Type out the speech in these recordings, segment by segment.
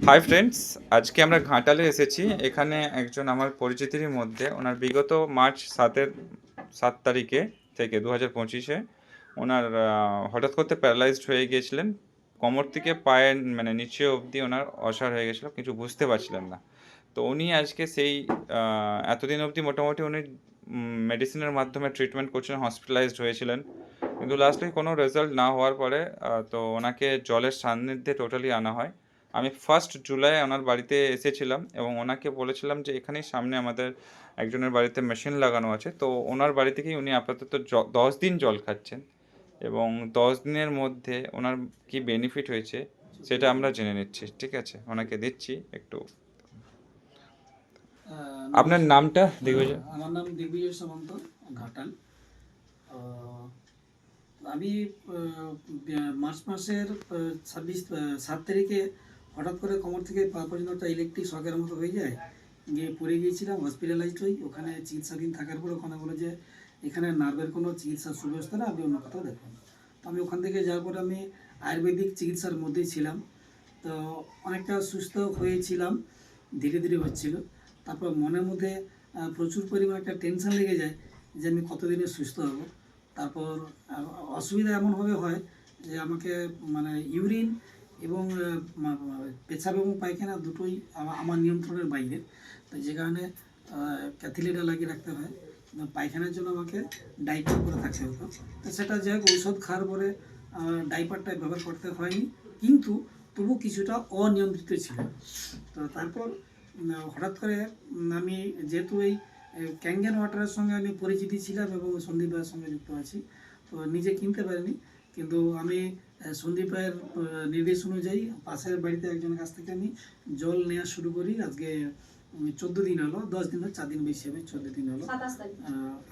Hi friends, আজকে আমরা ঘাটালে এসেছি। এখানে একজন আমার পরিচিতির মধ্যে ওনার বিগত মার্চ 7 তারিখে থেকে 2025-এ ওনার হঠাৎ করতে প্যারালাইজড হয়ে গিয়েছিলেন। কোমর থেকে পায়ের মানে নিচে অবধি ওনার অসাড় হয়ে গেছিলো, কিছু বুঝতে পারছিলেন না। তো উনি আজকে সেই এতদিন অবধি মোটামুটি উনি মেডিসিনের মাধ্যমে ট্রিটমেন্ট করছিলেন, হসপিটালাইজড হয়েছিলেন, কিন্তু লাস্টলি কোনো রেজাল্ট না হওয়ার পরে তো ওনাকে জলের সান্নিধ্যে টোটালি আনা হয়। আমি 1 জুলাই ওনার বাড়িতে এসেছিলাম এবং ওনাকে বলেছিলাম যে এখানেই সামনে আমাদের একজনের বাড়িতে মেশিন লাগানো আছে, তো ওনার বাড়ি থেকেই উনি আপাতত 10 দিন জল খাচ্ছেন এবং 10 দিনের মধ্যে ওনার কি বেনিফিট হয়েছে সেটা আমরা জেনে নিচ্ছি। ঠিক আছে, ওনাকে দিচ্ছি একটু। আপনার নামটা দিগ্বিজয়? আমার নাম দিগ্বিজয় সামন্ত, ঘাটাল। আমি মার্চ মাসের 7 তারিখে হঠাৎ করে কোমর থেকে পা পর্যন্ত একটা ইলেকট্রিক শকের মতো হয়ে যায়, গিয়ে পড়ে গিয়েছিলাম, হসপিটালাইজড হই। ওখানে চিকিৎসাধীন থাকার পরে ওখানে বলে যে এখানে নার্ভের কোনো চিকিৎসার সুব্যবস্থা না, আপনি অন্য কোথাও দেখুন। তো আমি ওখান থেকে যাওয়ার পরে আমি আয়ুর্বেদিক চিকিৎসার মধ্যেই ছিলাম। তো অনেকটা সুস্থ হয়েছিলাম, ধীরে ধীরে হচ্ছিল। তারপর মনের মধ্যে প্রচুর পরিমাণ একটা টেনশন লেগে যায় যে আমি কতদিনে সুস্থ হব। তারপর অসুবিধা এমনভাবে হয় যে আমাকে মানে ইউরিন এবং পেছাব এবং পায়খানা দুটোই আমার নিয়ন্ত্রণের বাইরে। তো যে কারণে ক্যাথিলিটা লাগিয়ে রাখতে হয়। পায়খানার জন্য আমাকে ডাইপার করে থাকতে হতো। তো সেটা যাই হোক, ঔষধ খাওয়ার পরে ডাইপারটা ব্যবহার করতে হয়নি, কিন্তু তবু কিছুটা অনিয়ন্ত্রিত ছিল। তো তারপর হঠাৎ করে আমি যেহেতু এই ক্যাঙ্গেন ওয়াটারের সঙ্গে আমি পরিচিতি ছিলাম এবং সন্দীপ ভাইয়ের সঙ্গে যুক্ত আছি, তো নিজে কিনতে পারিনি, কিন্তু আমি সন্দীপ ভাইয়ের নির্দেশ অনুযায়ী পাশের বাড়িতে একজনের কাছ থেকে আমি জল নেওয়া শুরু করি। আজকে 14 দিন হলো, 10 দিন হলো, 4 দিন বেশি হবে, 14 দিন হলো।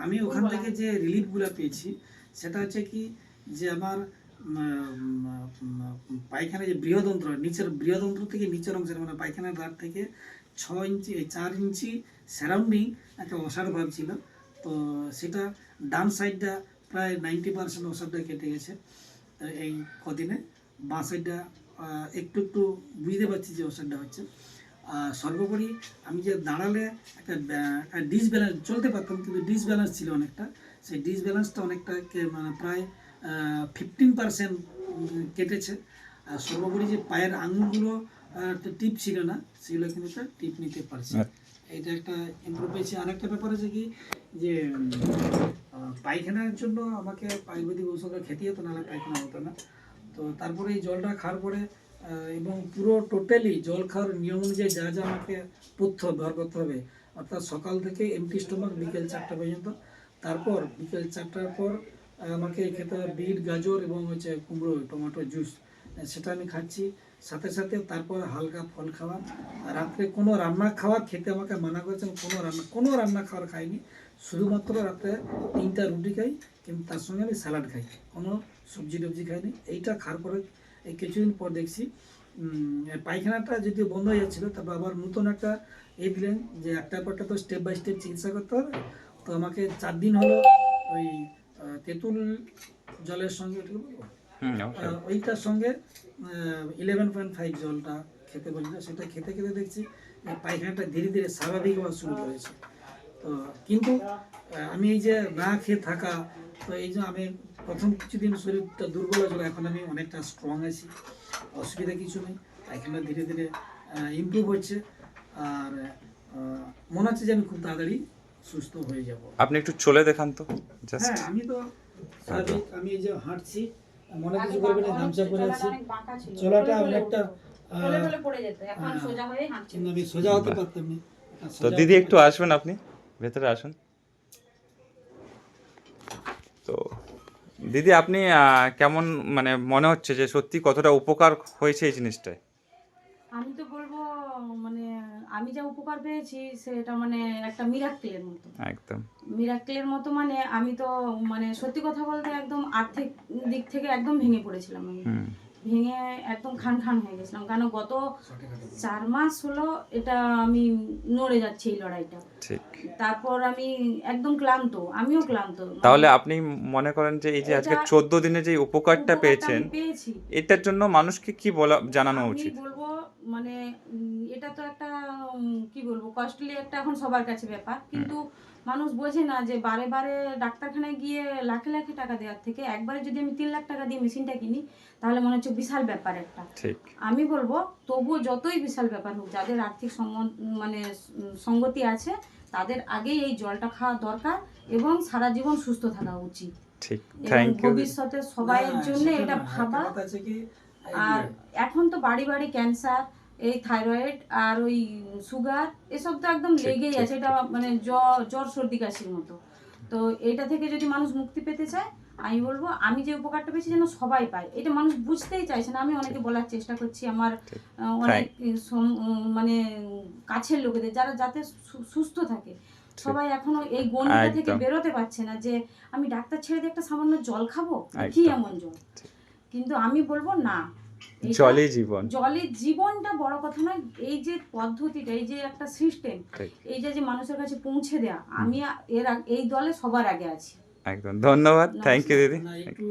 আমি ওখান থেকে যে রিলিফগুলো পেয়েছি সেটা হচ্ছে কি, যে আমার পায়খানা যে বৃহদন্ত্র, নিচের বৃহদন্ত্র থেকে নিচের অংশের মানে পায়খানার দ্বার থেকে 6 ইঞ্চি 4 ইঞ্চি সারাউন্ডিং একটা অসাড় ভাব ছিল। তো সেটা ডান সাইডটা প্রায় 90% অসাড়টা কেটে গেছে এই কদিনে। বাঁ সাইডটা একটু একটু বুঝতে পারছি যে অসাড়টা হচ্ছে। সর্বোপরি আমি যে দাঁড়ালে একটা ডিসব্যালেন্স, চলতে পারতাম কিন্তু ডিসব্যালেন্স ছিল অনেকটা। সেই ডিসব্যালেন্সটা অনেকটা মানে প্রায় 15% কেটেছে। আর সর্বোপরি যে পায়ের আঙুলগুলো টিপ ছিল না, সেগুলো কিন্তু একটা টিপ নিতে পারছে। এটা একটা ইমপ্রুভ পেয়েছি। আরেকটা ব্যাপার আছে কি, যে পায়খানার জন্য আমাকে আয়ুর্বেদিক ঔষধটা খেতে হতো, নাহলে পায়খানা হতো না। তো তারপরে এই জলটা খাওয়ার পরে এবং পুরো টোটালি জল খাওয়ার নিয়ম অনুযায়ী যা যা আমাকে পথ্য ব্যবহার করতে হবে, অর্থাৎ সকাল থেকে এমটি স্টোমাক বিকেল 4টা পর্যন্ত। তারপর বিকেল 4টার পর আমাকে খেতে হবে বিট, গাজর এবং হচ্ছে কুমড়ো টমেটো জুস, সেটা আমি খাচ্ছি। সাথে সাথে তারপর হালকা ফল খাওয়া। রাত্রে কোনো রান্না খাওয়া খেতে আমাকে মানা করেছেন, কোনো রান্না খাওয়ার খাইনি, শুধুমাত্র রাত্রে 3টা রুটি খাই, কিন্তু তার সঙ্গে আমি স্যালাড খাই, কোনো সবজি টবজি খাইনি। এইটা খাওয়ার পরে এই কিছুদিন পর দেখছি পায়খানাটা যদি বন্ধ হয়ে যাচ্ছিলো, তারপর আবার নতুন একটা দিলেন যে একটার পরটা তো স্টেপ বাই স্টেপ চিকিৎসা করতে হবে। তো আমাকে 4 দিন হলো ওই তেঁতুল জলের সঙ্গে ওইটার সঙ্গে 11.5 জলটা খেতে বলছিল, সেটা খেতে খেতে দেখছি পায়খানাটা ধীরে ধীরে স্বাভাবিক হওয়া শুরু করেছে। তো কিন্তু আমি এই যে না খেয়ে থাকা, তো এই যে আমি প্রথম কিছুদিন শরীরটা দুর্বল হয়েছিল, এখন আমি অনেকটা স্ট্রং আছি, অসুবিধা কিছু নেই। পায়খানা ধীরে ধীরে ইমপ্রুভ হচ্ছে, আর মনে হচ্ছে যে আমি খুব তাড়াতাড়ি সুস্থ হয়ে যাব। আপনি একটু চলে দেখান তো। হ্যাঁ, আমি তো স্বাভাবিক, আমি এই যে হাঁটছি, মনে কিছু করবে না, গামছা পরে আছি, চলাটা অনেকটা আমি সোজা হতে পারতাম না। তো দিদি একটু আসবেন, আপনি ভেতরে আসুন। তো দিদি, আপনি কেমন মানে মনে হচ্ছে যে সত্যি কতটা উপকার হয়েছে এই জিনিসটায়? আমি তো বলবো মানে আমি যা উপকার পেয়েছি সেটা মানে একটা মিরাক্কেলের মতো, একদম মিরাক্কেলের মতো। মানে আমি তো মানে সত্যি কথা বলতে একদম আর্থিক দিক থেকে একদম ভেঙে পড়েছিলাম। আমি ভেঙে একদম খান খান হয়ে গেছিলাম, কারণ গত 4 মাস হলো এটা আমি নড়ে যাচ্ছি এই লড়াইটা। ঠিক। তারপর আমি একদম ক্লান্ত, আমিও ক্লান্ত। তাহলে আপনি মনে করেন যে এই যে আজকে 14 দিনে যে উপকারটা পেয়েছেন, এটার জন্য মানুষকে কি বলা জানানো উচিত? আমি বলবো মানে এটা তো একটা কি বলবো কস্টলি একটা এখন সবার কাছে ব্যাপার, কিন্তু মানুষ বোঝে না যে বারে বারে ডাক্তারখানায় গিয়ে লাখে লাখে টাকা দেওয়ার থেকে একবারে যদি আমি 3 লাখ টাকা দিয়ে মেশিনটা কিনি তাহলে মনে হচ্ছে বিশাল ব্যাপার একটা। ঠিক আমি বলবো তবুও যতই বিশাল ব্যাপার হোক, যাদের আর্থিক মানে সঙ্গতি আছে তাদের আগেই এই জলটা খাওয়া দরকার এবং সারা জীবন সুস্থ থাকা উচিত। ঠিক, এবং থ্যাংক ইউ। ভবিষ্যতে সবাইয়ের না, জন্য সেটা এটা না, ভাবা। একটা কথা আছে কি, আর এখন তো বাড়ি বাড়ি ক্যান্সার, এই থাইরয়েড আর ওই সুগার এসব তো একদম ঠিক, লেগেই ঠিক, আছে, এটা মানে জ্বর সর্দি কাশির মতো। তো এটা থেকে যদি মানুষ মুক্তি পেতে চায়, আমি বলবো আমি যে উপকারটা পেয়েছি যেন সবাই পায়, এটা মানুষ বুঝতেই চাইছে না। আমি অনেকে বলার চেষ্টা করছি আমার ঠিক। অনেক মানে কাছের লোকেদের যারা যাতে সুস্থ থাকে, সবাই এখনো এই গণিতা থেকে একদম। বেরোতে পারছে না যে আমি ডাক্তার ছেড়ে দিয়ে একটা সামান্য জল খাবো, কি একদম। এমন জল। কিন্তু আমি বলবো না, এটা জলই জীবন। জলের জীবনটা বড় কথা নয়, এই যে পদ্ধতিটা, এই যে একটা সিস্টেম, ঠিক, এইটা যে মানুষের কাছে পৌঁছে দেয়া, আমি এই দলে সবার আগে আছি। একদম। ধন্যবাদ, থ্যাংক ইউ নমস্কার। দিদি। না একটু